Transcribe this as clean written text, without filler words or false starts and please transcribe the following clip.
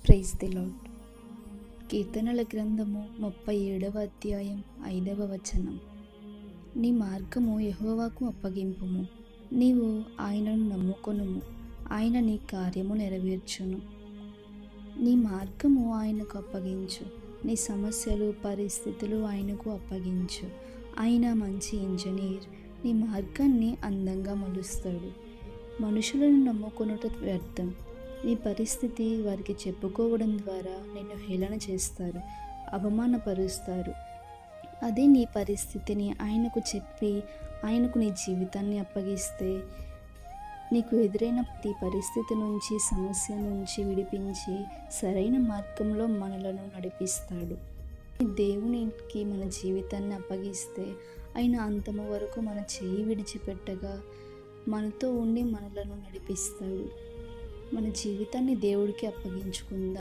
Praise the lord. కీర్తనల గ్రంథము 37వ అధ్యాయం 5వ వచనం. నీ మార్గము యెహోవాకు అప్పగింపుము, నీవు ఆయనను నమ్ముకొనుము, ఆయన నీ కార్యము నెరవేర్చును. నీ మార్గము ఆయనకు అప్పగించు, నీ సమస్యలు పరిస్థితులు ఆయనకు అప్పగించు. ఆయన మంచి ఇంజనీర్, నీ మార్గాన్ని అందంగా మలుస్తాడు. మనుషులను నమ్ముకొనుట వ్యర్థం. నీ పరిస్థితి వారికి చెప్పుకోవడం ద్వారా నిన్ను హేళన చేస్తారు, అవమానపరుస్తారు. అదే నీ పరిస్థితిని ఆయనకు చెప్పి ఆయనకు నీ జీవితాన్ని అప్పగిస్తే నీకు ఎదురైన ప్రతి పరిస్థితి నుంచి, సమస్య నుంచి విడిపించి సరైన మార్గంలో మనలను నడిపిస్తాడు. దేవునికి మన జీవితాన్ని అప్పగిస్తే ఆయన అంతము వరకు మన చేయి విడిచిపెట్టగా మనతో ఉండి మనలను నడిపిస్తాడు. మన జీవితాన్ని దేవుడికి అప్పగించుకుందాం.